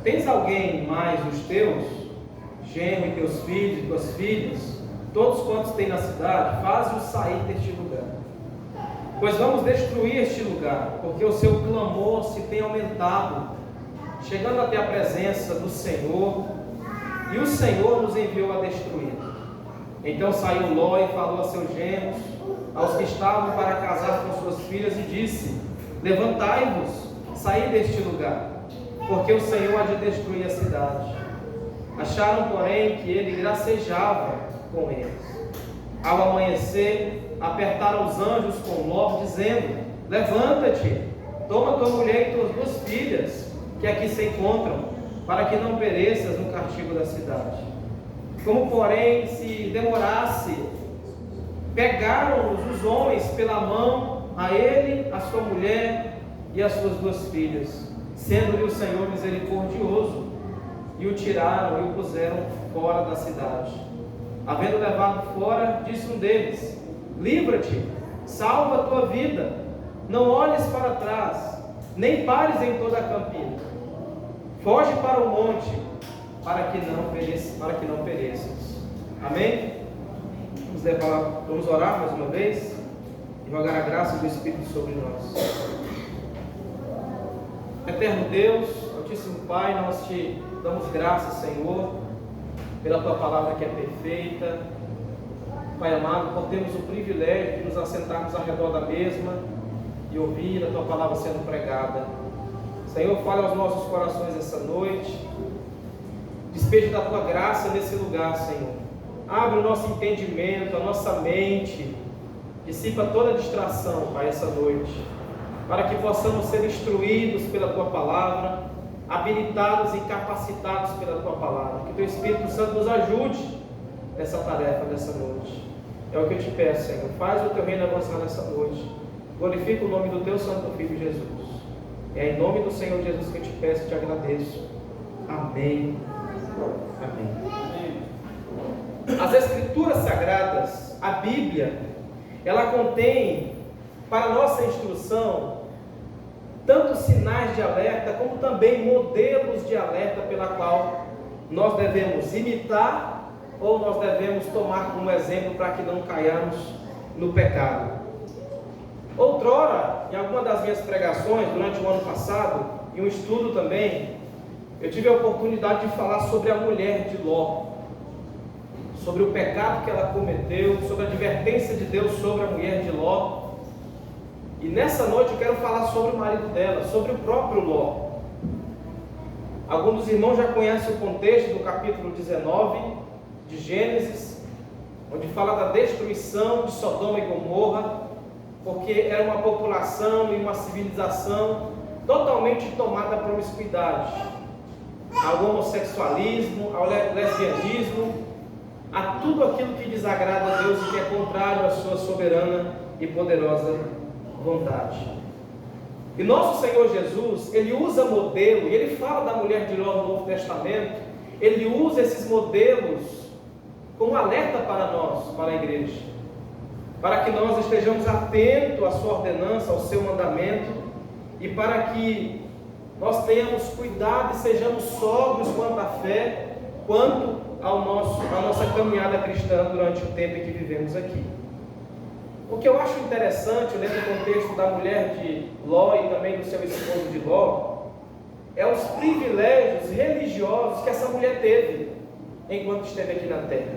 Tens alguém mais os teus, genro e teus filhos e tuas filhas, todos quantos têm na cidade, faze-os sair deste lugar. Pois vamos destruir este lugar, porque o seu clamor se tem aumentado, chegando até a presença do Senhor, e o Senhor nos enviou a destruir. Então saiu Ló e falou a seus genros, aos que estavam para casar com suas filhas, e disse: levantai-vos, saí deste lugar, porque o Senhor há de destruir a cidade. Acharam, porém, que ele gracejava com eles. Ao amanhecer, apertaram os anjos com Ló, dizendo: levanta-te, toma tua mulher e tuas duas filhas, que aqui se encontram, para que não pereças no castigo da cidade. Como, porém, se demorasse, pegaram-nos os homens pela mão, a ele, a sua mulher e as suas duas filhas, sendo-lhe o Senhor misericordioso, e o tiraram e o puseram fora da cidade. Havendo levado fora, disse um deles: livra-te, salva a tua vida, não olhes para trás, nem pares em toda a campina, foge para o monte, para que não pereças. Amém? Vamos orar mais uma vez e rogar a graça do Espírito sobre nós. Eterno Deus, Altíssimo Pai, nós te damos graças, Senhor, pela tua palavra que é perfeita. Pai amado, por termos o privilégio de nos assentarmos ao redor da mesma e ouvir a tua palavra sendo pregada. Senhor, fale aos nossos corações essa noite. Despeje da tua graça nesse lugar, Senhor. Abre o nosso entendimento, a nossa mente. Dissipa toda distração, Pai, essa noite, para que possamos ser instruídos pela tua palavra, habilitados e capacitados pela tua palavra. Que teu Espírito Santo nos ajude nessa tarefa dessa noite. É o que eu te peço, Senhor. Faz o teu reino avançar nessa noite. Glorifica o nome do teu Santo Filho Jesus. É em nome do Senhor Jesus que eu te peço e te agradeço. Amém. Amém. As Escrituras Sagradas, a Bíblia, ela contém, para nossa instrução, tanto sinais de alerta, como também modelos de alerta pela qual nós devemos imitar ou nós devemos tomar como exemplo para que não caiamos no pecado. Outrora, em alguma das minhas pregações, durante o ano passado, em um estudo também, eu tive a oportunidade de falar sobre a mulher de Ló, sobre o pecado que ela cometeu, sobre a advertência de Deus sobre a mulher de Ló. E nessa noite eu quero falar sobre o marido dela, sobre o próprio Ló. Alguns dos irmãos já conhecem o contexto do capítulo 19 de Gênesis, onde fala da destruição de Sodoma e Gomorra, porque era uma população e uma civilização totalmente tomada à promiscuidade, ao homossexualismo, ao lesbianismo, a tudo aquilo que desagrada a Deus e que é contrário à sua soberana e poderosa vontade. E nosso Senhor Jesus, Ele usa modelo, e Ele fala da mulher de Ló no Novo Testamento, Ele usa esses modelos como alerta para nós, para a igreja, para que nós estejamos atentos à sua ordenança, ao seu mandamento, e para que nós tenhamos cuidado e sejamos sóbrios quanto à fé, quanto à nossa caminhada cristã durante o tempo em que vivemos aqui. O que eu acho interessante, lendo o contexto da mulher de Ló e também do seu esposo de Ló, é os privilégios religiosos que essa mulher teve enquanto esteve aqui na terra.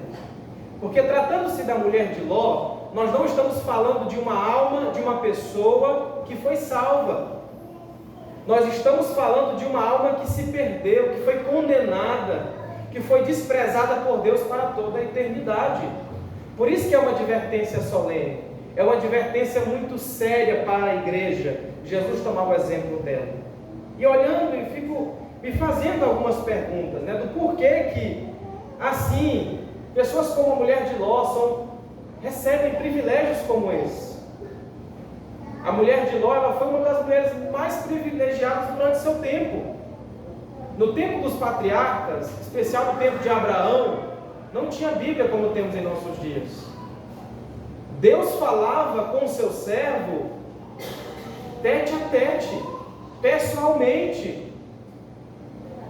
Porque tratando-se da mulher de Ló, nós não estamos falando de uma alma, de uma pessoa que foi salva. Nós estamos falando de uma alma que se perdeu, que foi condenada, que foi desprezada por Deus para toda a eternidade. Por isso que é uma advertência solene, é uma advertência muito séria para a igreja. Jesus tomava o exemplo dela. E olhando, eu fico me fazendo algumas perguntas, do porquê que, assim, pessoas como a mulher de Ló recebem privilégios como esse. A mulher de Ló, ela foi uma das mulheres mais privilegiadas durante seu tempo. No tempo dos patriarcas, em especial no tempo de Abraão, não tinha Bíblia como temos em nossos dias. Deus falava com o seu servo tete a tete, pessoalmente.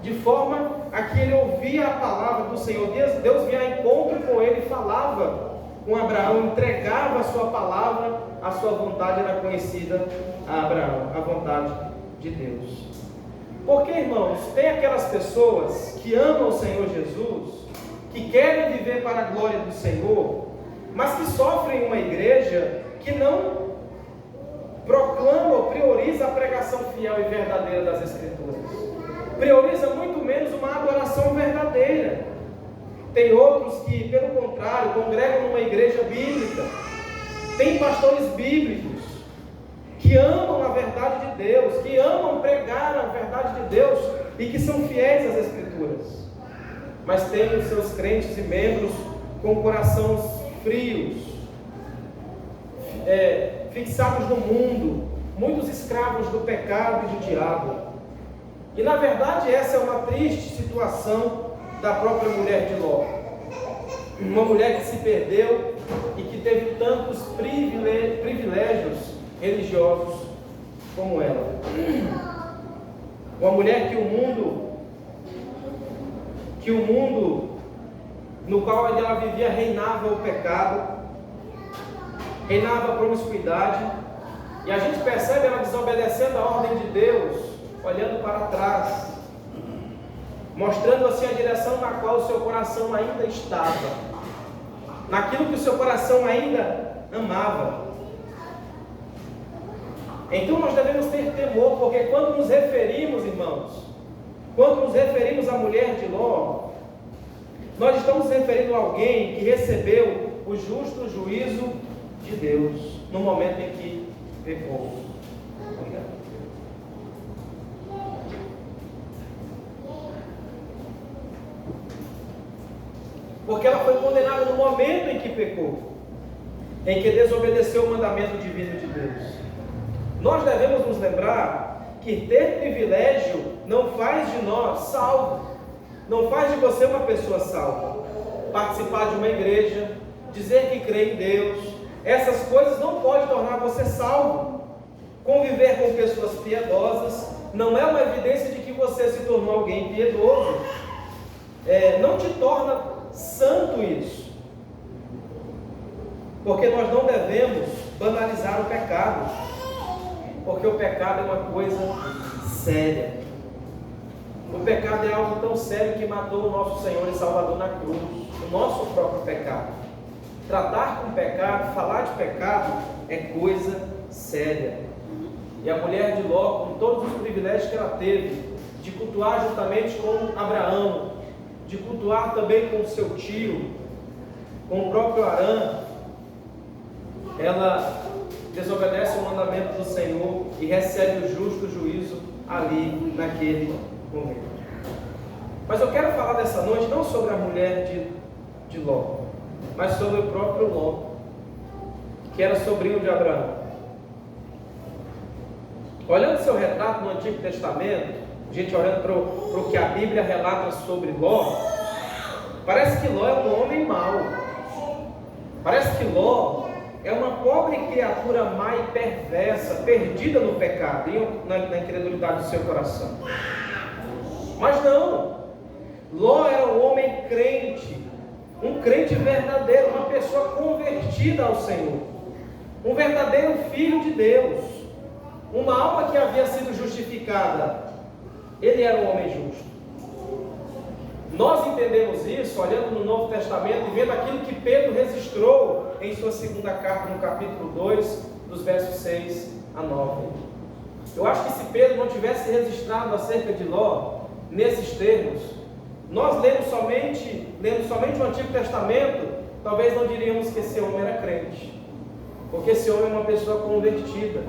de forma a que ele ouvia a palavra do Senhor. Deus vinha a encontro com ele e falava com Abraão, entregava a sua palavra, a sua vontade era conhecida a Abraão, a vontade de Deus. Porque, irmãos, tem aquelas pessoas que amam o Senhor Jesus, que querem viver para a glória do Senhor, mas que sofrem uma igreja que não proclama ou prioriza a pregação fiel e verdadeira das Escrituras. Prioriza muito menos uma adoração verdadeira. Tem outros que, pelo contrário, congregam numa igreja bíblica. Tem pastores bíblicos que amam a verdade de Deus, que amam pregar a verdade de Deus e que são fiéis às Escrituras. Mas tem os seus crentes e membros com corações frios, fixados no mundo, muitos escravos do pecado e do diabo. E na verdade essa é uma triste situação da própria mulher de Ló. Uma mulher que se perdeu e que teve tantos privilégios religiosos como ela. Uma mulher que o mundo no qual ela vivia reinava o pecado, reinava a promiscuidade, e a gente percebe ela desobedecendo a ordem de Deus, olhando para trás, mostrando assim a direção na qual o seu coração ainda estava, naquilo que o seu coração ainda amava. Então nós devemos ter temor, porque quando nos referimos, irmãos, quando nos referimos à mulher de Ló, nós estamos referindo a alguém que recebeu o justo juízo de Deus no momento em que pecou. Obrigado. Porque ela foi condenada no momento em que pecou, em que desobedeceu o mandamento divino de Deus. Nós devemos nos lembrar que ter privilégio não faz de nós salvos, não faz de você uma pessoa salva. Participar de uma igreja, dizer que crê em Deus, essas coisas não podem tornar você salvo. Conviver com pessoas piedosas não é uma evidência de que você se tornou alguém piedoso. Não te torna santo isso. Porque nós não devemos banalizar o pecado. Porque o pecado é uma coisa séria. O pecado é algo tão sério que matou o nosso Senhor e Salvador na cruz. O nosso próprio pecado. Tratar com pecado, falar de pecado é coisa séria. E a mulher de Ló, com todos os privilégios que ela teve, de cultuar juntamente com Abraão, de cultuar também com o seu tio, com o próprio Arã, ela desobedece o mandamento do Senhor e recebe o justo juízo ali naquele momento. Mas eu quero falar dessa noite não sobre a mulher de Ló, mas sobre o próprio Ló, que era sobrinho de Abraão. Olhando seu retrato no Antigo Testamento, a gente olhando para o que a Bíblia relata sobre Ló, parece que Ló é um homem mau. Parece que Ló é uma pobre criatura má e perversa, perdida no pecado e na incredulidade do seu coração. Mas não, Ló era um homem crente, um crente verdadeiro, uma pessoa convertida ao Senhor, um verdadeiro filho de Deus, uma alma que havia sido justificada. Ele era um homem justo. Nós entendemos isso olhando no Novo Testamento e vendo aquilo que Pedro registrou em sua segunda carta, no capítulo 2, dos versos 6 a 9. Eu acho que se Pedro não tivesse registrado acerca de Ló nesses termos, nós lendo somente o Antigo Testamento, talvez não diríamos que esse homem era crente, porque esse homem é uma pessoa convertida.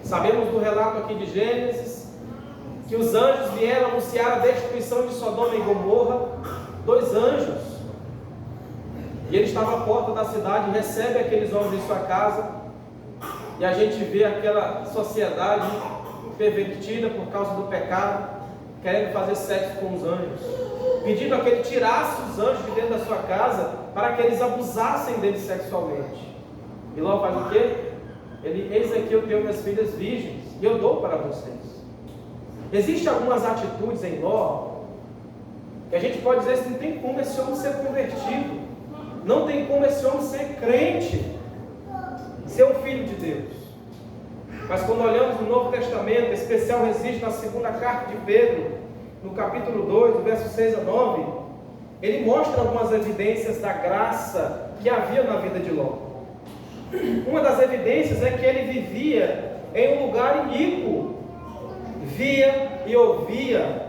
Sabemos do relato aqui de Gênesis que os anjos vieram anunciar a destruição de Sodoma e Gomorra. 2 anjos, e ele estava à porta da cidade, recebe aqueles homens em sua casa, e a gente vê aquela sociedade pervertida por causa do pecado, querendo fazer sexo com os anjos, pedindo a que ele tirasse os anjos de dentro da sua casa, para que eles abusassem deles sexualmente. E Ló faz o quê? Eis aqui eu tenho minhas filhas virgens, e eu dou para vocês. Existem algumas atitudes em Ló que a gente pode dizer que não tem como esse homem ser convertido, não tem como esse homem ser crente, ser um filho de Deus. Mas quando olhamos no Novo Testamento, especial resiste na segunda carta de Pedro, no capítulo 2, do verso 6 a 9, ele mostra algumas evidências da graça que havia na vida de Ló. Uma das evidências é que ele vivia em um lugar iníquo, via e ouvia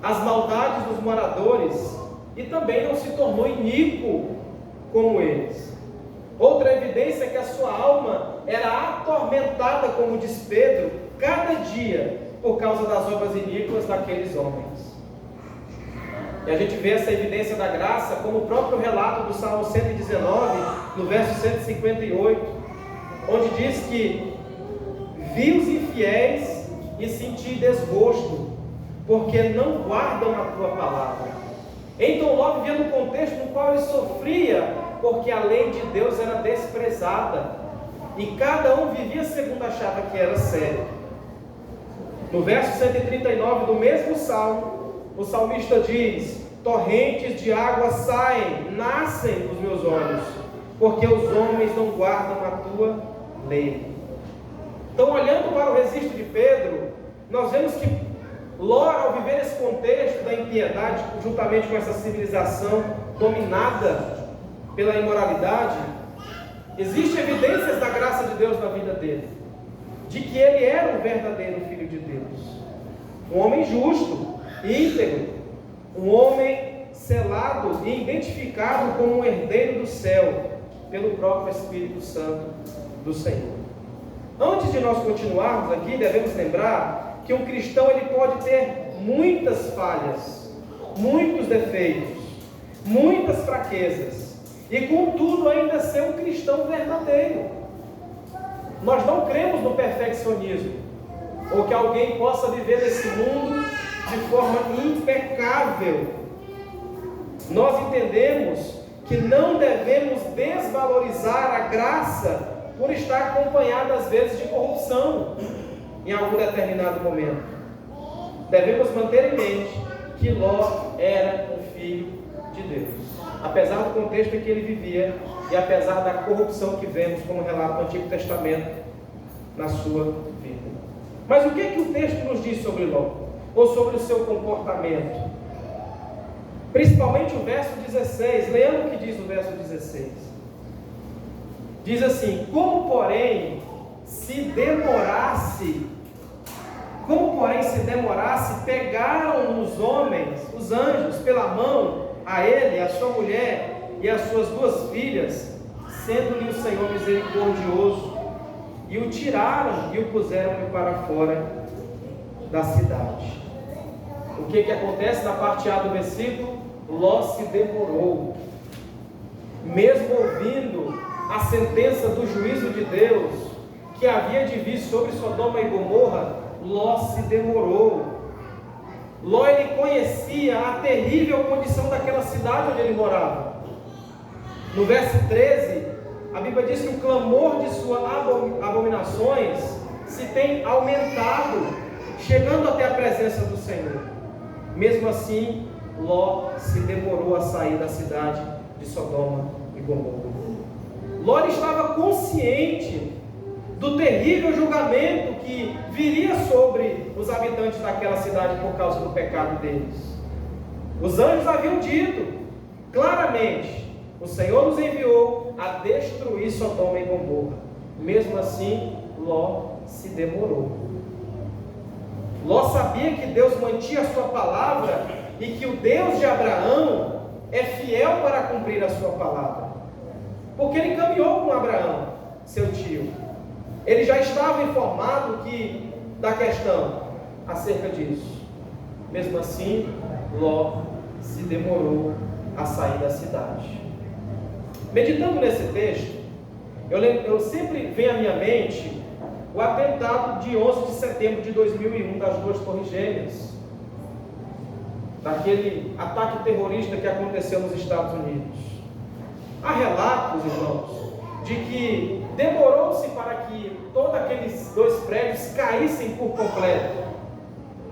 as maldades dos moradores e também não se tornou iníquo como eles. Outra evidência é que a sua alma era atormentada, como diz Pedro, cada dia por causa das obras iníquas daqueles homens. E a gente vê essa evidência da graça como o próprio relato do Salmo 119, no verso 158, onde diz que vi os infiéis e senti desgosto, porque não guardam a tua palavra. Então Ló vivia no contexto no qual ele sofria, porque a lei de Deus era desprezada, e cada um vivia segundo achava que era certo. No verso 139 do mesmo salmo, o salmista diz: torrentes de água saem, nascem dos meus olhos, porque os homens não guardam a tua lei. Então, olhando para o registro de Pedro, nós vemos que Ló, ao viver esse contexto da impiedade, juntamente com essa civilização dominada pela imoralidade, existem evidências da graça de Deus na vida dele, de que ele era um verdadeiro filho de Deus, um homem justo, íntegro, um homem selado e identificado como um herdeiro do céu pelo próprio Espírito Santo do Senhor. Antes de nós continuarmos aqui, devemos lembrar que um cristão ele pode ter muitas falhas, muitos defeitos, muitas fraquezas, e contudo ainda ser um cristão verdadeiro. Nós não cremos no perfeccionismo, ou que alguém possa viver nesse mundo de forma impecável. Nós entendemos que não devemos desvalorizar a graça por estar acompanhada às vezes de corrupção em algum determinado momento. Devemos manter em mente que Ló era um filho de Deus, apesar do contexto em que ele vivia e apesar da corrupção que vemos como relato do Antigo Testamento na sua vida. Mas o que é que o texto nos diz sobre Ló? Ou sobre o seu comportamento? Principalmente o verso 16. Leia o que diz o verso 16. Diz assim: como porém se demorasse, pegaram os homens, os anjos, pela mão a ele, a sua mulher e as suas duas filhas, sendo-lhe o Senhor misericordioso, e o tiraram e o puseram para fora da cidade. O que acontece na parte A do versículo? Ló se demorou, mesmo ouvindo a sentença do juízo de Deus que havia de vir sobre Sodoma e Gomorra. Ló se demorou. Ló, ele conhecia a terrível condição daquela cidade onde ele morava. No verso 13, a Bíblia diz que o clamor de suas abominações se tem aumentado, chegando até a presença do Senhor. Mesmo assim, Ló se demorou a sair da cidade de Sodoma e Gomorra. Ló estava consciente do terrível julgamento que viria sobre os habitantes daquela cidade por causa do pecado deles. Os anjos haviam dito claramente: o Senhor nos enviou a destruir Sodoma e Gomorra. Mesmo assim, Ló se demorou. Ló sabia que Deus mantinha a sua palavra e que o Deus de Abraão é fiel para cumprir a sua palavra, porque ele caminhou com Abraão, seu tio. Ele já estava informado da questão acerca disso. Mesmo assim, Ló se demorou a sair da cidade. Meditando nesse texto, eu sempre vem à minha mente o atentado de 11 de setembro de 2001 das duas Torres Gêmeas, daquele ataque terrorista que aconteceu nos Estados Unidos. Há relatos, irmãos, de que demorou-se para que todos aqueles dois prédios caíssem por completo.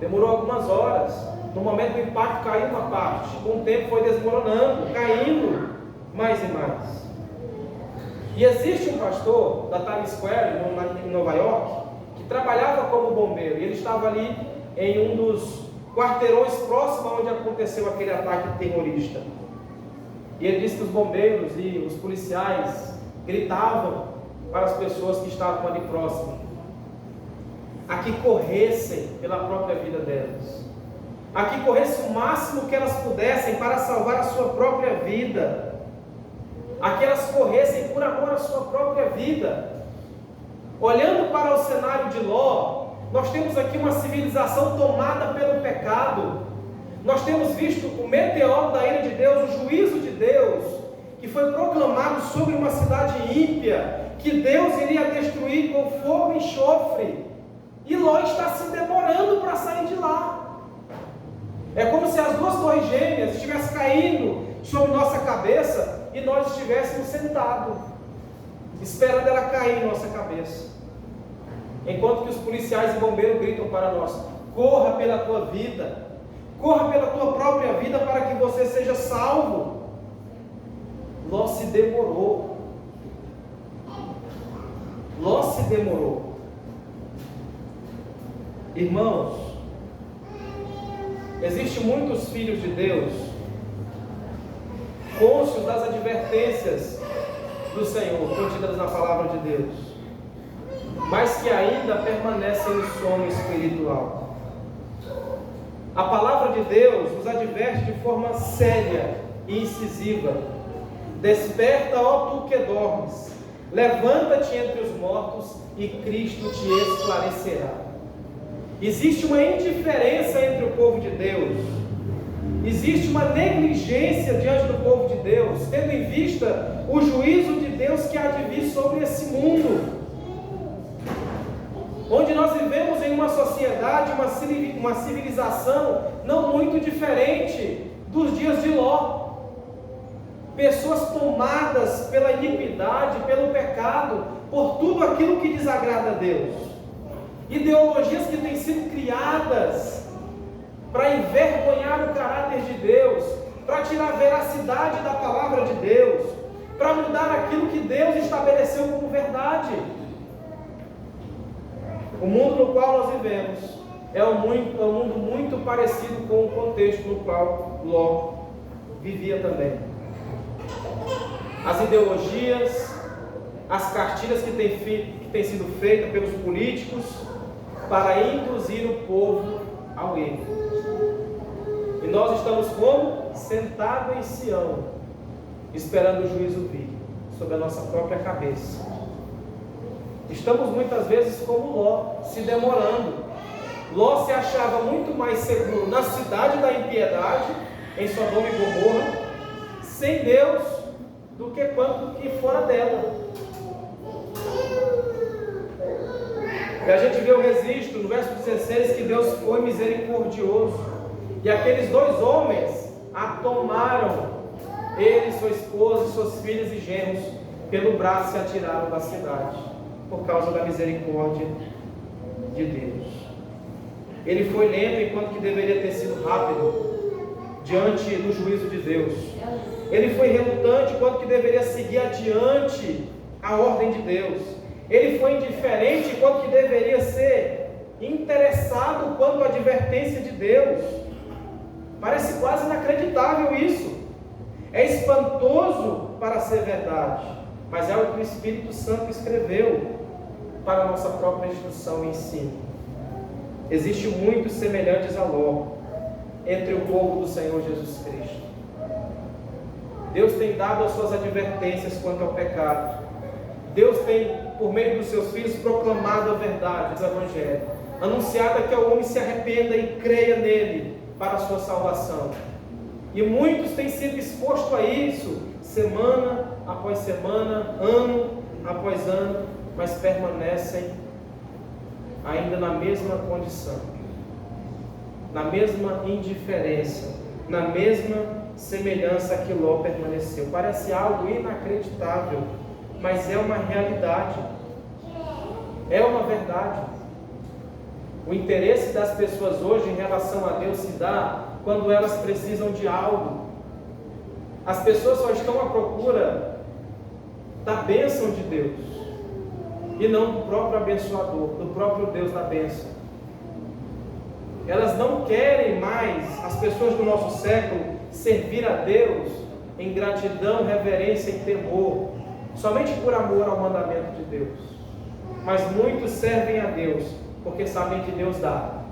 Demorou algumas horas. No momento do impacto caiu uma parte. Com o tempo foi desmoronando, caindo mais e mais. E existe um pastor da Times Square, em Nova York, que trabalhava como bombeiro. E ele estava ali em um dos quarteirões próximo onde aconteceu aquele ataque terrorista. E ele disse que os bombeiros e os policiais gritavam para as pessoas que estavam ali próximas a que corressem pela própria vida delas, a que corressem o máximo que elas pudessem para salvar a sua própria vida, a que elas corressem por amor à sua própria vida. Olhando para o cenário de Ló, nós temos aqui uma civilização tomada pelo pecado. Nós temos visto o meteoro da ira de Deus, o juízo de Deus, que foi proclamado sobre uma cidade ímpia, que Deus iria destruir com fogo e enxofre. E Ló está se demorando para sair de lá. É como se as duas torres gêmeas estivessem caindo sobre nossa cabeça e nós estivéssemos sentados, esperando ela cair em nossa cabeça. Enquanto que os policiais e bombeiros gritam para nós: corra pela tua vida, corra pela tua própria vida para que você seja salvo. Ló se demorou. Ló se demorou. Irmãos, existem muitos filhos de Deus cônscios das advertências do Senhor contidas na palavra de Deus, mas que ainda permanecem no sono espiritual. A palavra de Deus nos adverte de forma séria e incisiva: desperta, ó tu que dormes, levanta-te entre os mortos e Cristo te esclarecerá. Existe uma indiferença entre o povo de Deus, existe uma negligência diante do povo de Deus, tendo em vista o juízo de Deus que há de vir sobre esse mundo, onde nós vivemos em uma sociedade, uma civilização não muito diferente dos dias de Ló. Pessoas tomadas pela iniquidade, pelo pecado, por tudo aquilo que desagrada a Deus. Ideologias que têm sido criadas para envergonhar o caráter de Deus, para tirar a veracidade da palavra de Deus, para mudar aquilo que Deus estabeleceu como verdade. O mundo no qual nós vivemos é um mundo muito parecido com o contexto no qual Ló vivia também. As ideologias, as cartilhas que têm sido feitas pelos políticos para induzir o povo ao erro. E nós estamos como? Sentados em Sião, esperando o juízo vir sobre a nossa própria cabeça. Estamos muitas vezes como Ló, se demorando. Ló se achava muito mais seguro na cidade da impiedade, em Sodoma e Gomorra, sem Deus, do que quanto que fora dela. E a gente vê o registro no verso 16 que Deus foi misericordioso, e aqueles dois homens a tomaram, ele, sua esposa, suas filhas e genros, pelo braço e atiraram da cidade, por causa da misericórdia de Deus. Ele foi lento enquanto que deveria ter sido rápido diante do juízo de Deus. Ele foi relutante enquanto que deveria seguir adiante a ordem de Deus. Ele foi indiferente enquanto que deveria ser interessado quanto à advertência de Deus. Parece quase inacreditável isso. É espantoso para ser verdade, mas é o que o Espírito Santo escreveu para a nossa própria instrução e ensino. Existem muitos semelhantes a Ló entre o povo do Senhor Jesus Cristo. Deus tem dado as suas advertências quanto ao pecado. Deus tem, por meio dos seus filhos, proclamado a verdade do Evangelho, anunciado que o homem se arrependa e creia nele para a sua salvação. E muitos têm sido expostos a isso, semana após semana, ano após ano, mas permanecem ainda na mesma condição, na mesma indiferença, na mesma semelhança que Ló permaneceu. Parece algo inacreditável, mas é uma realidade, é uma verdade. O interesse das pessoas hoje em relação a Deus se dá quando elas precisam de algo. As pessoas só estão à procura da bênção de Deus e não do próprio abençoador, do próprio Deus da bênção. Elas não querem mais, as pessoas do nosso século, servir a Deus em gratidão, reverência e temor, somente por amor ao mandamento de Deus. Mas muitos servem a Deus porque sabem que Deus dá,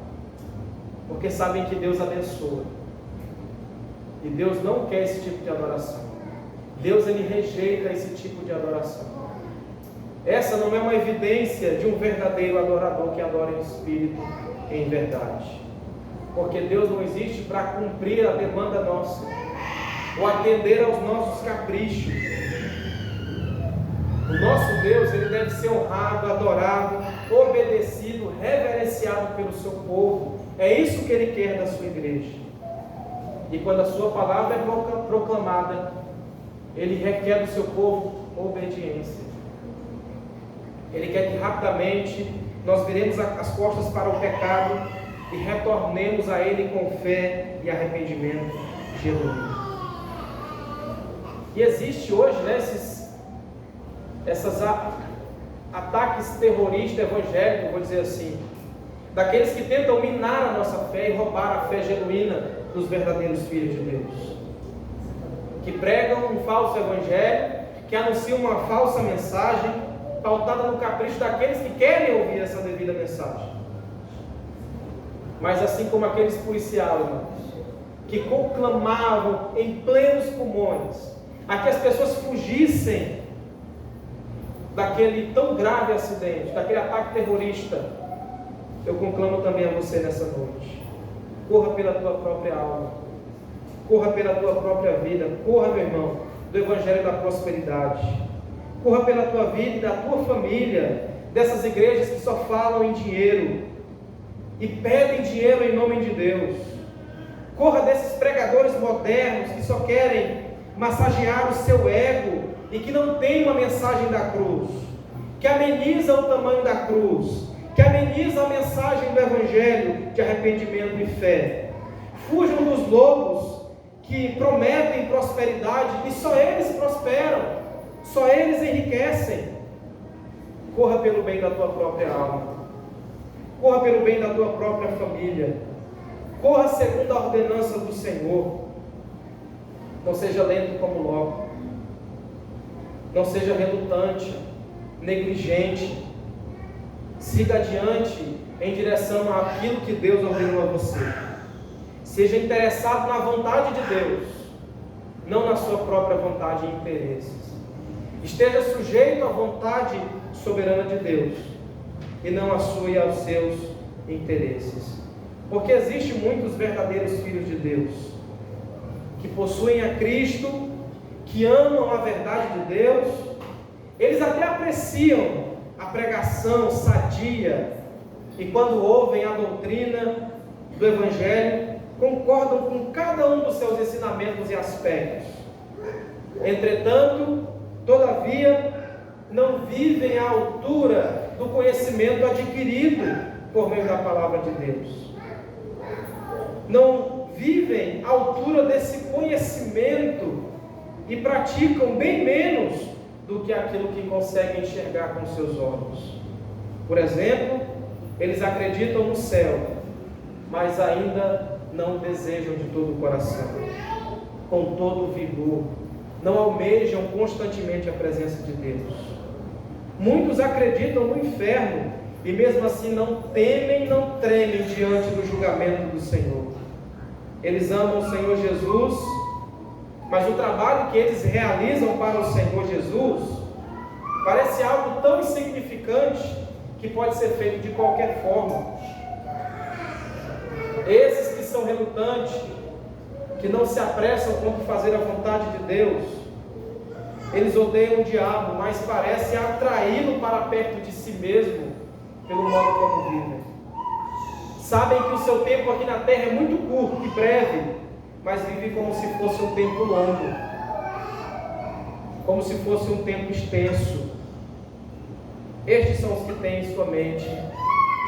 porque sabem que Deus abençoa. E Deus não quer esse tipo de adoração. Deus, ele rejeita esse tipo de adoração. Essa não é uma evidência de um verdadeiro adorador que adora em espírito e em verdade. Porque Deus não existe para cumprir a demanda nossa, ou atender aos nossos caprichos. O nosso Deus, ele deve ser honrado, adorado, obedecido, reverenciado pelo seu povo. É isso que ele quer da sua igreja. E quando a sua palavra é proclamada, ele requer do seu povo obediência. Ele quer que rapidamente nós viremos as costas para o pecado e retornemos a ele com fé e arrependimento genuíno. E existe hoje, né, esses ataques terroristas evangélicos, vou dizer assim, daqueles que tentam minar a nossa fé e roubar a fé genuína dos verdadeiros filhos de Deus, que pregam um falso evangelho, que anunciam uma falsa mensagem, pautada no capricho daqueles que querem ouvir essa devida mensagem. Mas assim como aqueles policiais, irmãos, que conclamavam em plenos pulmões a que as pessoas fugissem daquele tão grave acidente, daquele ataque terrorista, eu conclamo também a você nessa noite: corra pela tua própria alma, corra pela tua própria vida, corra, meu irmão, do evangelho da prosperidade, corra pela tua vida e da tua família, dessas igrejas que só falam em dinheiro e pedem dinheiro em nome de Deus. Corra desses pregadores modernos que só querem massagear o seu ego e que não tem uma mensagem da cruz, que ameniza o tamanho da cruz, que ameniza a mensagem do evangelho de arrependimento e fé. Fujam dos lobos que prometem prosperidade e só eles prosperam, só eles enriquecem. Corra pelo bem da tua própria alma, corra pelo bem da tua própria família, corra segundo a ordenança do Senhor. Não seja lento como Ló, não seja relutante, negligente. Siga adiante em direção àquilo que Deus ordenou a você. Seja interessado na vontade de Deus, não na sua própria vontade e interesses. Esteja sujeito à vontade soberana de Deus e não à sua e aos seus interesses. Porque existem muitos verdadeiros filhos de Deus que possuem a Cristo, que amam a verdade de Deus. Eles até apreciam a pregação sadia e quando ouvem a doutrina do Evangelho, concordam com cada um dos seus ensinamentos e aspectos. Entretanto, todavia, não vivem à altura do conhecimento adquirido por meio da palavra de Deus. Não vivem à altura desse conhecimento e praticam bem menos do que aquilo que conseguem enxergar com seus olhos. Por exemplo, eles acreditam no céu, mas ainda não desejam de todo o coração, com todo o vigor, não almejam constantemente a presença de Deus. Muitos acreditam no inferno e mesmo assim não temem, não tremem diante do julgamento do Senhor. Eles amam o Senhor Jesus, mas o trabalho que eles realizam para o Senhor Jesus parece algo tão insignificante que pode ser feito de qualquer forma. Esses que são relutantes, que não se apressam quanto fazer a vontade de Deus, eles odeiam o diabo, mas parecem atraí-lo para perto de si mesmo pelo modo como vivem. Sabem que o seu tempo aqui na terra é muito curto e breve, mas vivem como se fosse um tempo longo, como se fosse um tempo extenso. Estes são os que têm em sua mente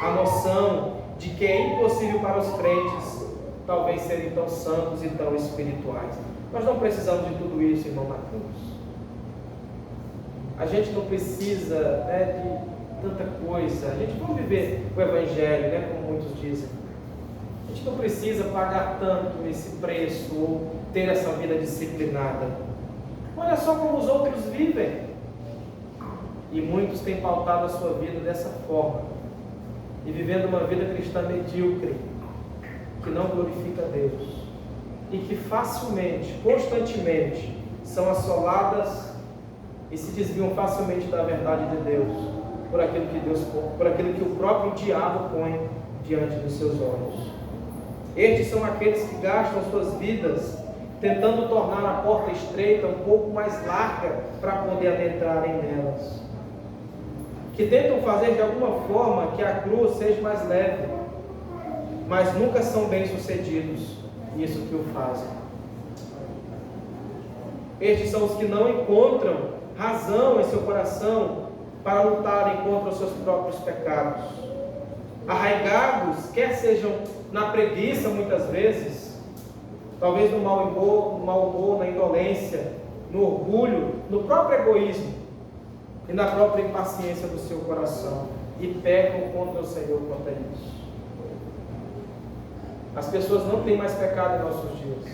a noção de que é impossível para os crentes talvez serem tão santos e tão espirituais. Nós não precisamos de tudo isso, irmão Marcos. A gente não precisa de tanta coisa. A gente vai viver o Evangelho, como muitos dizem. A gente não precisa pagar tanto esse preço ou ter essa vida disciplinada. Olha só como os outros vivem. E muitos têm pautado a sua vida dessa forma. E vivendo uma vida cristã medíocre, que não glorifica a Deus. E que facilmente, constantemente, são assoladas e se desviam facilmente da verdade de Deus, por aquilo que o próprio diabo põe diante dos seus olhos. Estes são aqueles que gastam suas vidas tentando tornar a porta estreita um pouco mais larga para poder adentrarem nelas. Que tentam fazer de alguma forma que a cruz seja mais leve, mas nunca são bem-sucedidos nisso que o fazem. Estes são os que não encontram razão em seu coração para lutarem contra os seus próprios pecados. Arraigados, quer sejam na preguiça muitas vezes, talvez no mau humor, na indolência, no orgulho, no próprio egoísmo e na própria impaciência do seu coração, e pecam contra o Senhor quanto a isso. As pessoas não têm mais pecado em nossos dias.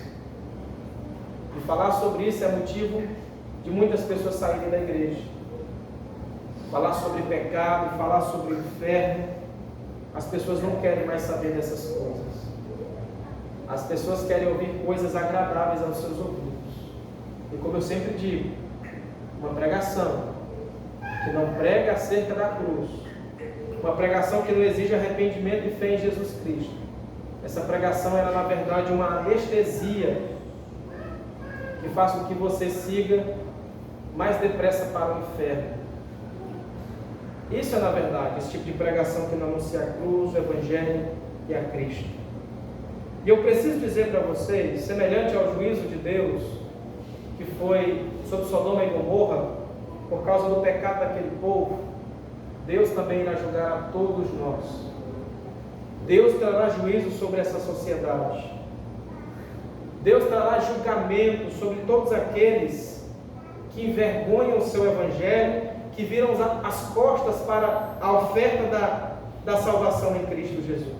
E falar sobre isso é motivo de muitas pessoas saírem da igreja. Falar sobre pecado, falar sobre o inferno, as pessoas não querem mais saber dessas coisas. As pessoas querem ouvir coisas agradáveis aos seus ouvidos. E como eu sempre digo, uma pregação que não prega acerca da cruz, uma pregação que não exige arrependimento e fé em Jesus Cristo, essa pregação era na verdade uma anestesia que faz com que você siga mais depressa para o inferno. Isso é na verdade esse tipo de pregação que não anuncia a cruz, o Evangelho e a Cristo. E eu preciso dizer para vocês, semelhante ao juízo de Deus que foi sobre Sodoma e Gomorra, por causa do pecado daquele povo, Deus também irá julgar a todos nós. Deus trará juízo sobre essa sociedade. Deus trará julgamento sobre todos aqueles que envergonham o seu Evangelho, que viram as costas para a oferta da salvação em Cristo Jesus.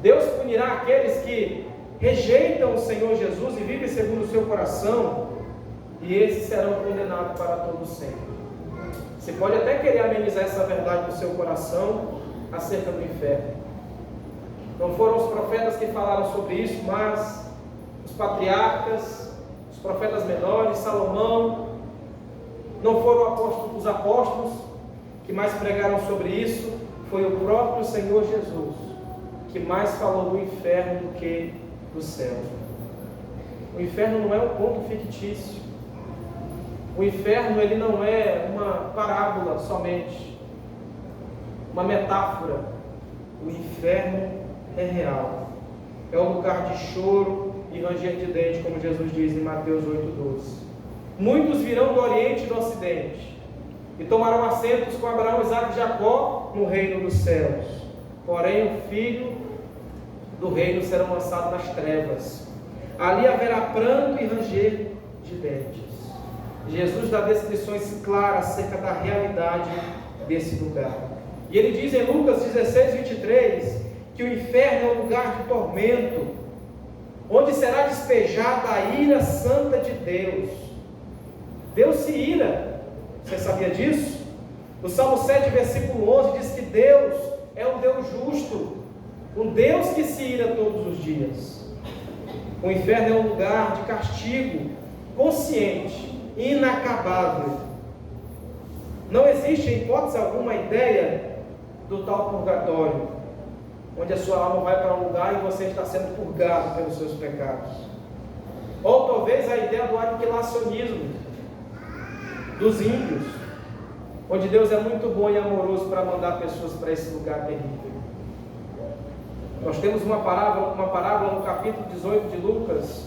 Deus punirá aqueles que rejeitam o Senhor Jesus e vivem segundo o seu coração, e esses serão condenados para todo sempre. Você pode até querer amenizar essa verdade no seu coração acerca do inferno. Não foram os profetas que falaram sobre isso, mas os patriarcas, os profetas menores, Salomão. Não foram os apóstolos que mais pregaram sobre isso, foi o próprio Senhor Jesus que mais falou do inferno do que do céu. O inferno não é um ponto fictício. O inferno ele não é uma parábola somente, uma metáfora. O inferno é real. É um lugar de choro e ranger de dentes, como Jesus diz em Mateus 8,12. Muitos virão do Oriente e do Ocidente e tomarão assentos com Abraão, Isaque e Jacó no reino dos céus. Porém o filho do reino será lançado nas trevas. Ali haverá pranto e ranger de dentes. Jesus dá descrições claras acerca da realidade desse lugar. E ele diz em Lucas 16:23 que o inferno é um lugar de tormento, onde será despejada a ira santa de Deus. Deus se ira. Você sabia disso? O Salmo 7, versículo 11 diz que Deus é um Deus justo, um Deus que se ira todos os dias. O inferno é um lugar de castigo consciente, inacabável. Não existe em hipótese alguma ideia do tal purgatório, onde a sua alma vai para um lugar e você está sendo purgado pelos seus pecados. Ou talvez a ideia do aniquilacionismo dos ímpios, onde Deus é muito bom e amoroso para mandar pessoas para esse lugar terrível. Nós temos uma parábola no capítulo 18 de Lucas,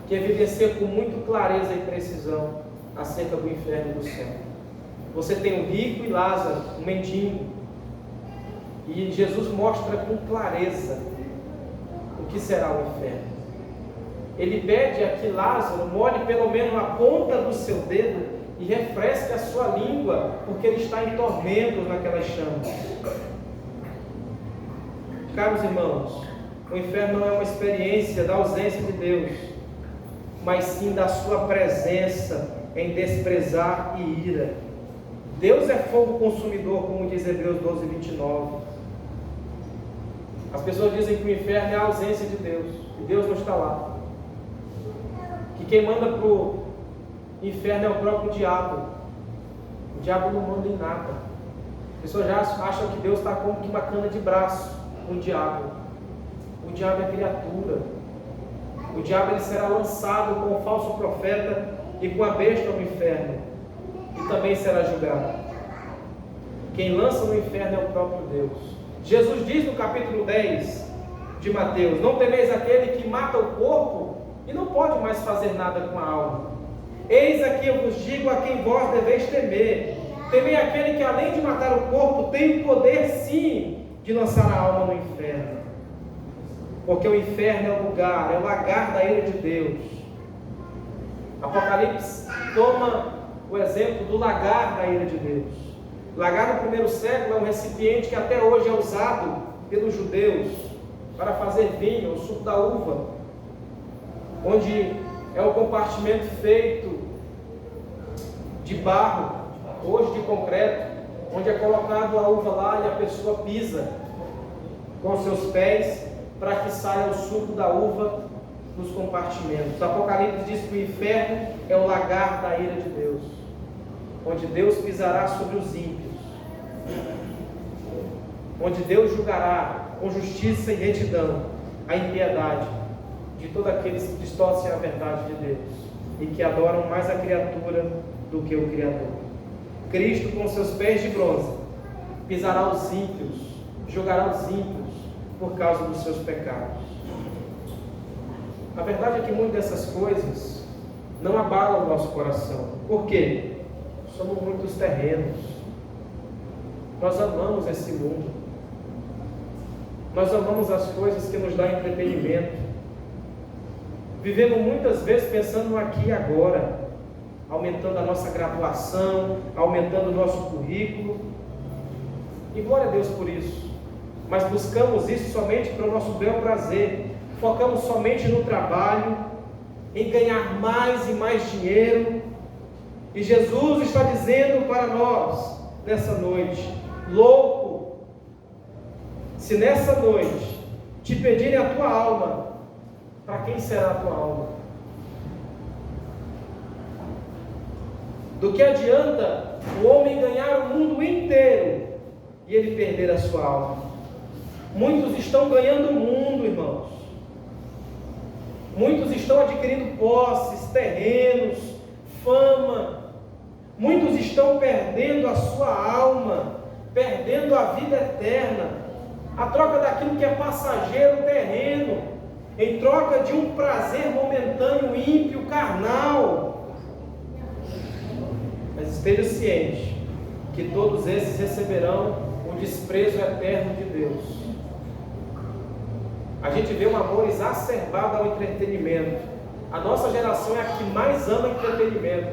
que evidencia com muito clareza e precisão acerca do inferno e do céu. Você tem o rico e Lázaro, um mendigo. E Jesus mostra com clareza o que será o inferno. Ele pede a que Lázaro molhe pelo menos a ponta do seu dedo e refresque a sua língua, porque ele está em tormentos naquelas chamas. Caros irmãos, o inferno não é uma experiência da ausência de Deus, mas sim da sua presença em desprezar e ira. Deus é fogo consumidor, como diz Hebreus 12, 29. As pessoas dizem que o inferno é a ausência de Deus, e Deus não está lá. Que quem manda para o inferno é o próprio diabo. O diabo não manda em nada. As pessoas já acham que Deus está como que uma cana de braço no diabo. O diabo é criatura. O diabo ele será lançado com o falso profeta e com a besta no inferno, e também será julgado. Quem lança no inferno é o próprio Deus. Jesus diz no capítulo 10 de Mateus: não temeis aquele que mata o corpo e não pode mais fazer nada com a alma. Eis aqui eu vos digo a quem vós deveis temer. Temei aquele que além de matar o corpo tem o poder sim de lançar a alma no inferno. Porque o inferno é o lugar, é o lagar da ira de Deus. Apocalipse toma o exemplo do lagar da ira de Deus. O lagar no primeiro século é um recipiente que até hoje é usado pelos judeus para fazer vinho, o suco da uva, onde é um compartimento feito de barro, hoje de concreto, onde é colocado a uva lá e a pessoa pisa com os seus pés para que saia o suco da uva nos compartimentos. Apocalipse diz que o inferno é o lagar da ira de Deus, onde Deus pisará sobre os ímpios, onde Deus julgará com justiça e retidão a impiedade de todos aqueles que distorcem a verdade de Deus e que adoram mais a criatura do que o Criador. Cristo, com seus pés de bronze, pisará os ímpios, julgará os ímpios por causa dos seus pecados. A verdade é que muitas dessas coisas não abalam o nosso coração. Por quê? Somos muitos terrenos. Nós amamos esse mundo. Nós amamos as coisas que nos dão entretenimento. Vivemos muitas vezes pensando no aqui e agora, aumentando a nossa graduação, aumentando o nosso currículo. E glória a Deus por isso. Mas buscamos isso somente para o nosso bel prazer. Focamos somente no trabalho, em ganhar mais e mais dinheiro. E Jesus está dizendo para nós nessa noite: louco, se nessa noite te pedirem a tua alma, para quem será a tua alma? Do que adianta o homem ganhar o mundo inteiro e ele perder a sua alma? Muitos estão ganhando o mundo, irmãos. Muitos estão adquirindo posses, terrenos, fama. Muitos estão perdendo a sua alma, perdendo a vida eterna, a troca daquilo que é passageiro, terreno, em troca de um prazer momentâneo, ímpio, carnal. Mas esteja ciente que todos esses receberão o desprezo eterno de Deus. A gente vê um amor exacerbado ao entretenimento. A nossa geração é a que mais ama entretenimento.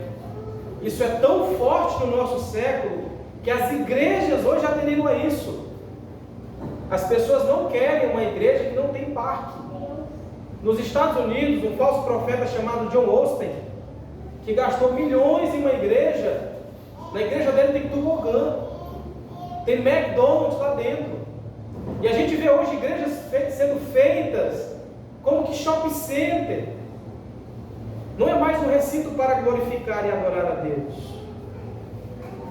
Isso é tão forte no nosso século que as igrejas hoje aderiram a isso. As pessoas não querem uma igreja que não tem parque. Nos Estados Unidos, um falso profeta chamado John Osteen, que gastou milhões em uma igreja, na igreja dele tem tobogã, tem McDonald's lá dentro. E a gente vê hoje igrejas sendo feitas como que shopping center. Não é mais um recinto para glorificar e adorar a Deus.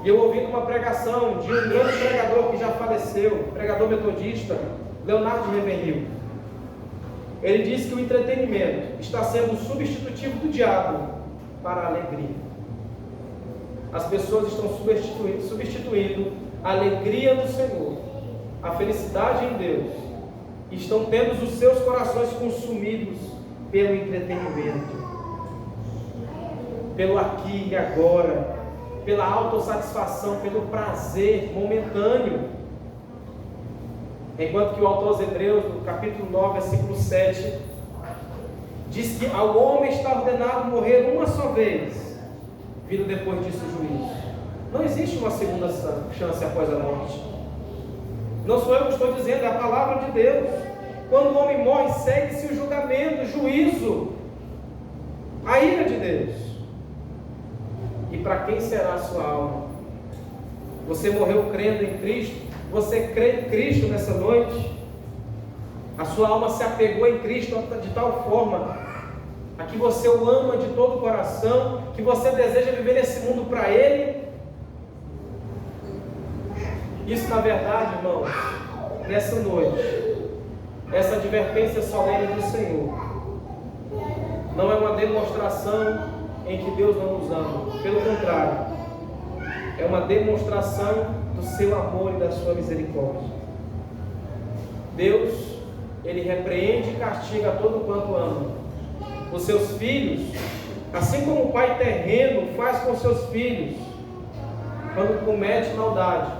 E eu ouvi uma pregação de um grande pregador que já faleceu, pregador metodista, Leonardo Ravenhill. Ele disse que o entretenimento está sendo um substitutivo do diabo para a alegria. As pessoas estão substituindo a alegria do Senhor, a felicidade em Deus, e estão tendo os seus corações consumidos pelo entretenimento, pelo aqui e agora, pela autossatisfação, pelo prazer momentâneo. Enquanto que o autor aos Hebreus, no capítulo 9, versículo 7, diz que ao homem está ordenado morrer uma só vez, vindo depois disso o juízo. Não existe uma segunda chance após a morte. Não sou eu que estou dizendo, é a palavra de Deus. Quando o homem morre, segue-se o julgamento, o juízo, a ira de Deus. E para quem será a sua alma? Você morreu crendo em Cristo? Você crê em Cristo nessa noite? A sua alma se apegou em Cristo de tal forma a que você o ama de todo o coração, que você deseja viver nesse mundo para Ele? Isso, na verdade, irmãos, nessa noite, essa advertência solene do Senhor não é uma demonstração em que Deus não nos ama. Pelo contrário, é uma demonstração do seu amor e da sua misericórdia. Deus, Ele repreende e castiga a todo quanto ama os seus filhos, assim como o pai terreno faz com seus filhos quando comete maldade.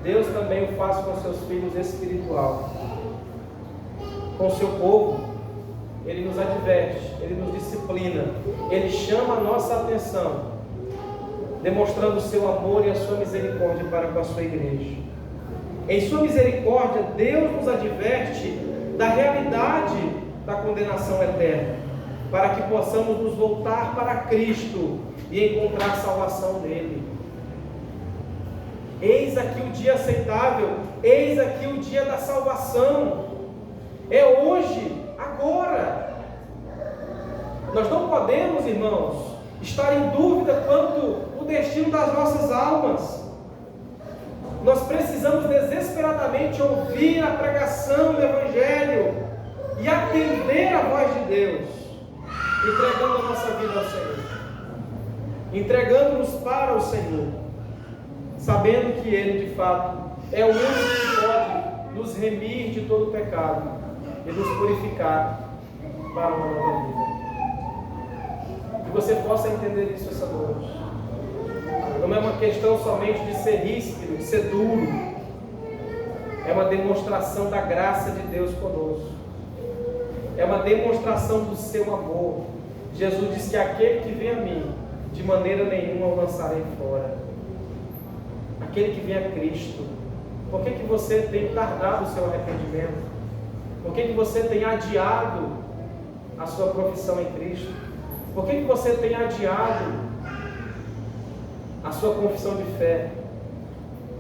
Deus também o faz com seus filhos espiritual. Com o seu povo, Ele nos adverte, Ele nos disciplina, Ele chama a nossa atenção, demonstrando o seu amor e a sua misericórdia para com a sua igreja. Em sua misericórdia, Deus nos adverte da realidade da condenação eterna, para que possamos nos voltar para Cristo e encontrar salvação nele. Eis aqui o dia aceitável, eis aqui o dia da salvação. É hoje, agora. Nós não podemos, irmãos, estar em dúvida quanto o destino das nossas almas. Nós precisamos desesperadamente ouvir a pregação do Evangelho e atender a voz de Deus, entregando a nossa vida ao Senhor, entregando-nos para o Senhor, sabendo que Ele, de fato, é o único que pode nos remir de todo o pecado e nos purificar para uma nova vida. Que você possa entender isso essa noite. Não é uma questão somente de ser ríspido, de ser duro. É uma demonstração da graça de Deus conosco. É uma demonstração do seu amor. Jesus disse que aquele que vem a mim, de maneira nenhuma o lançarei fora. Aquele que vem a Cristo. Por que você tem tardado o seu arrependimento? Por que você tem adiado a sua profissão em Cristo? Por que você tem adiado a sua confissão de fé?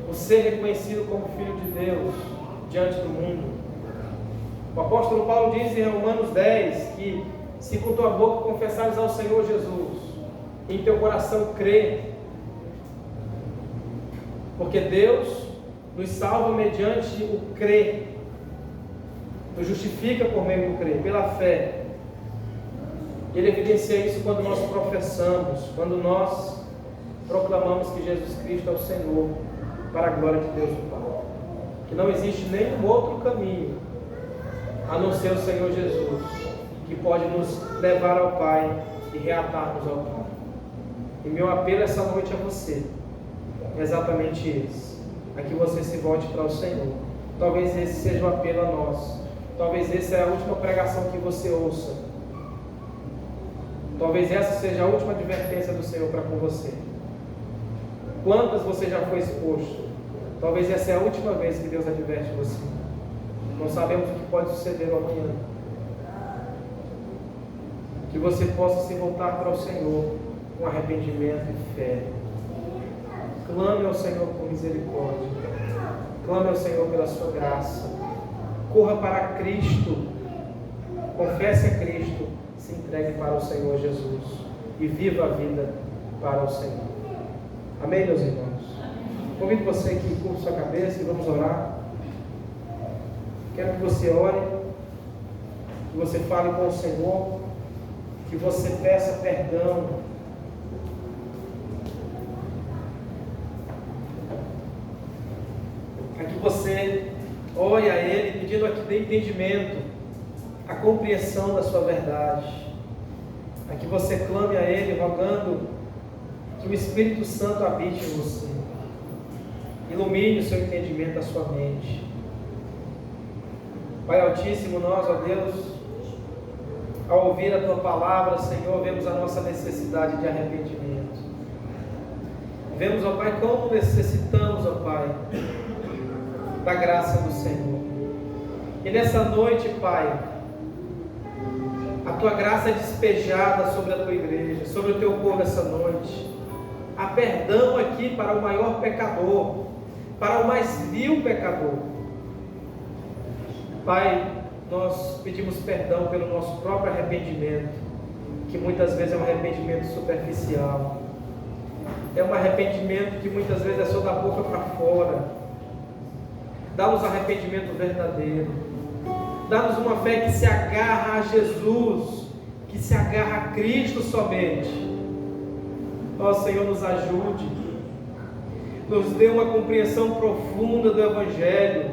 O ser reconhecido como Filho de Deus diante do mundo. O apóstolo Paulo diz em Romanos 10 que se com tua boca confessares ao Senhor Jesus, em teu coração crer, porque Deus nos salva mediante o crer, nos justifica por meio do crer, pela fé. Ele evidencia isso quando nós professamos, quando nós proclamamos que Jesus Cristo é o Senhor, para a glória de Deus do Pai. Que não existe nenhum outro caminho a não ser o Senhor Jesus, que pode nos levar ao Pai e reatar-nos ao Pai. E meu apelo essa noite a você é exatamente esse: a que você se volte para o Senhor. Talvez esse seja o apelo a nós. Talvez essa seja a última pregação que você ouça. Talvez essa seja a última advertência do Senhor para com você. Quantas você já foi exposto? Talvez essa é a última vez que Deus adverte você. Não sabemos o que pode suceder amanhã. Que você possa se voltar para o Senhor com arrependimento e fé. Clame ao Senhor por misericórdia. Clame ao Senhor pela sua graça. Corra para Cristo. Confesse a Cristo. Se entregue para o Senhor Jesus. E viva a vida para o Senhor. Amém, meus irmãos? Convido você que curva sua cabeça e vamos orar. Quero que você ore, que você fale com o Senhor, que você peça perdão. Para que você ore a Ele, pedindo a que dê entendimento, a compreensão da sua verdade. Para que você clame a Ele, rogando que o Espírito Santo habite em você, ilumine o seu entendimento, a sua mente. Pai Altíssimo, nós, ó Deus, ao ouvir a Tua palavra, Senhor, vemos a nossa necessidade de arrependimento. Vemos, ó Pai, como necessitamos, ó Pai, da graça do Senhor. E nessa noite, Pai, a Tua graça é despejada sobre a Tua igreja, sobre o Teu povo essa noite. Há perdão aqui para o maior pecador, para o mais vil pecador. Pai, nós pedimos perdão pelo nosso próprio arrependimento, que muitas vezes é um arrependimento superficial. É um arrependimento que muitas vezes é só da boca para fora. Dá-nos arrependimento verdadeiro. Dá-nos uma fé que se agarra a Jesus, que se agarra a Cristo somente. Ó Senhor, nos ajude. Nos dê uma compreensão profunda do Evangelho.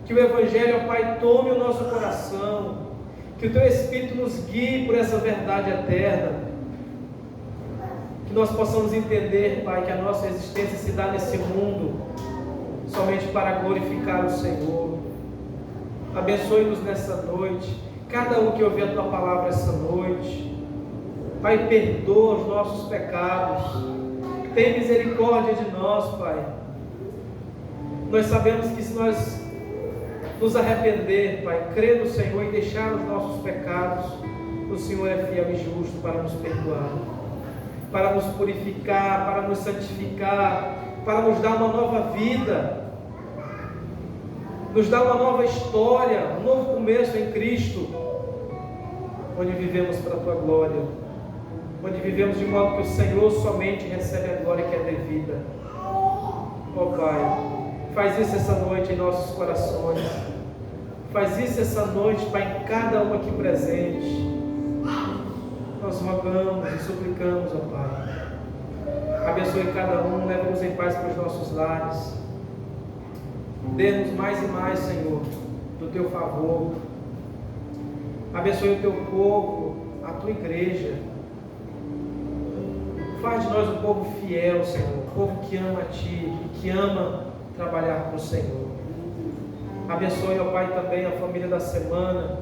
Que o Evangelho, ó Pai, tome o nosso coração. Que o Teu Espírito nos guie por essa verdade eterna. Que nós possamos entender, Pai, que a nossa existência se dá nesse mundo somente para glorificar o Senhor. Abençoe-nos nessa noite, cada um que ouvir a Tua palavra essa noite. Pai, perdoa os nossos pecados, tem misericórdia de nós, Pai. Nós sabemos que se nós nos arrepender, Pai, crer no Senhor e deixar os nossos pecados, o Senhor é fiel e justo para nos perdoar, para nos purificar, para nos santificar, para nos dar uma nova vida, nos dar uma nova história, um novo começo em Cristo, onde vivemos para a Tua glória, onde vivemos de modo que o Senhor somente recebe a glória que é devida. Ó Pai, faz isso essa noite em nossos corações, faz isso essa noite, Pai, em cada um aqui presente. Nós rogamos e suplicamos, ó Pai, abençoe cada um, leve-nos em paz para os nossos lares, dê-nos mais e mais, Senhor, do Teu favor. Abençoe o Teu povo, a Tua igreja. Faz de nós um povo fiel, Senhor, um povo que ama a Ti, que ama trabalhar com o Senhor. Abençoe, ó Pai, também a família da semana.